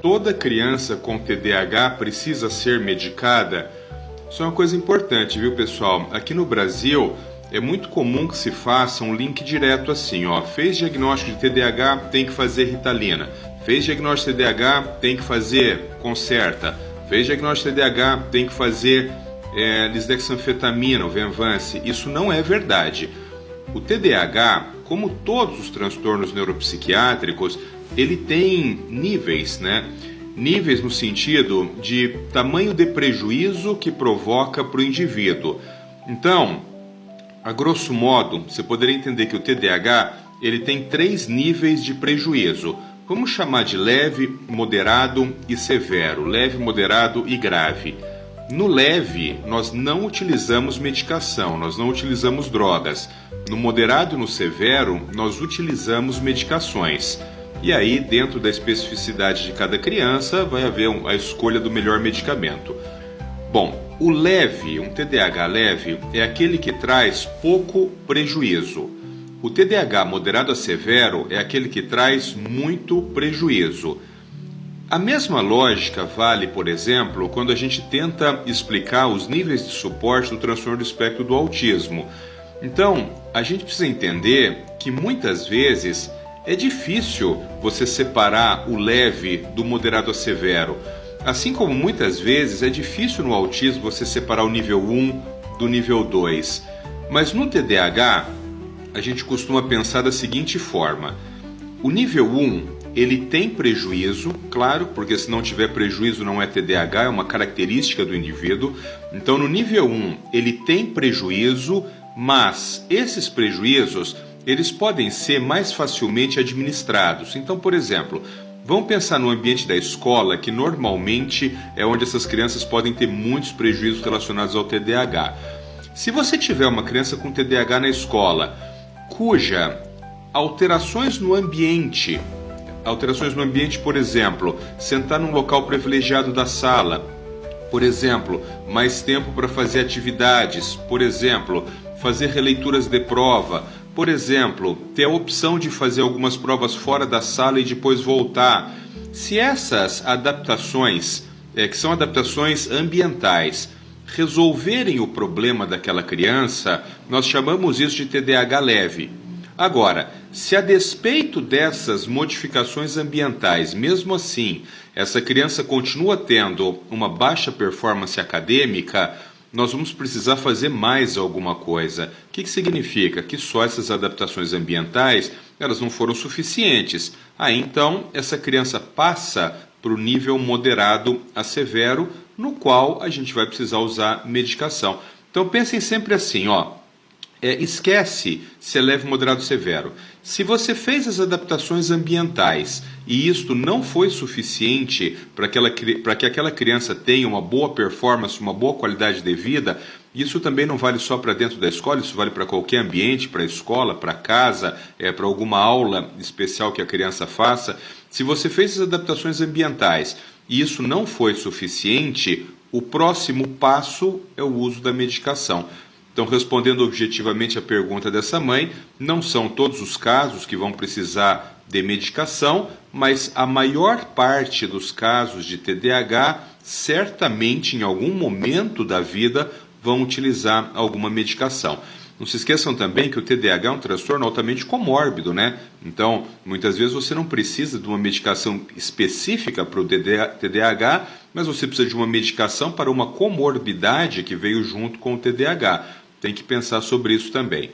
Toda criança com TDAH precisa ser medicada? Isso é uma coisa importante, viu, pessoal? Aqui no Brasil é muito comum que se faça um link direto assim, ó. Fez diagnóstico de TDAH, tem que fazer Ritalina. Fez diagnóstico de TDAH, tem que fazer Concerta. Fez diagnóstico de TDAH, tem que fazer lisdexanfetamina, o Venvance. Isso não é verdade. O TDAH, como todos os transtornos neuropsiquiátricos, ele tem níveis, né? Níveis no sentido de tamanho de prejuízo que provoca para o indivíduo. Então, a grosso modo, você poderia entender que o TDAH ele tem 3 níveis de prejuízo. Vamos chamar de leve, moderado e severo. Leve, moderado e grave. No leve, nós não utilizamos medicação, nós não utilizamos drogas. No moderado e no severo, nós utilizamos medicações. E aí, dentro da especificidade de cada criança, vai haver a escolha do melhor medicamento. Bom, o leve, um TDAH leve, é aquele que traz pouco prejuízo. O TDAH moderado a severo é aquele que traz muito prejuízo. A mesma lógica vale, por exemplo, quando a gente tenta explicar os níveis de suporte do transtorno do espectro do autismo. Então, a gente precisa entender que muitas vezes é difícil você separar o leve do moderado a severo. Assim como muitas vezes é difícil no autismo você separar o nível 1 do nível 2. Mas no TDAH, a gente costuma pensar da seguinte forma. O nível 1, ele tem prejuízo, claro, porque se não tiver prejuízo não é TDAH, é uma característica do indivíduo. Então no nível 1, ele tem prejuízo, mas esses prejuízos eles podem ser mais facilmente administrados. Então, por exemplo, vamos pensar no ambiente da escola, que normalmente é onde essas crianças podem ter muitos prejuízos relacionados ao TDAH. Se você tiver uma criança com TDAH na escola, cuja alterações no ambiente, por exemplo, sentar num local privilegiado da sala, por exemplo, mais tempo para fazer atividades, por exemplo, fazer releituras de prova, por exemplo, ter a opção de fazer algumas provas fora da sala e depois voltar. Se essas adaptações, que são adaptações ambientais, resolverem o problema daquela criança, nós chamamos isso de TDAH leve. Agora, se a despeito dessas modificações ambientais, mesmo assim, essa criança continua tendo uma baixa performance acadêmica, nós vamos precisar fazer mais alguma coisa. O que significa? Que só essas adaptações ambientais elas não foram suficientes. Aí então essa criança passa para o nível moderado a severo, no qual a gente vai precisar usar medicação. Então pensem sempre assim, ó. Esquece se é leve, moderado, severo. Se você fez as adaptações ambientais e isto não foi suficiente para que aquela criança tenha uma boa performance, uma boa qualidade de vida, isso também não vale só para dentro da escola, isso vale para qualquer ambiente, para a escola, para casa, para alguma aula especial que a criança faça. Se você fez as adaptações ambientais e isso não foi suficiente, o próximo passo é o uso da medicação. Então, respondendo objetivamente a pergunta dessa mãe, não são todos os casos que vão precisar de medicação, mas a maior parte dos casos de TDAH, certamente em algum momento da vida, vão utilizar alguma medicação. Não se esqueçam também que o TDAH é um transtorno altamente comórbido, né? Então, muitas vezes você não precisa de uma medicação específica para o TDAH, mas você precisa de uma medicação para uma comorbidade que veio junto com o TDAH. Tem que pensar sobre isso também.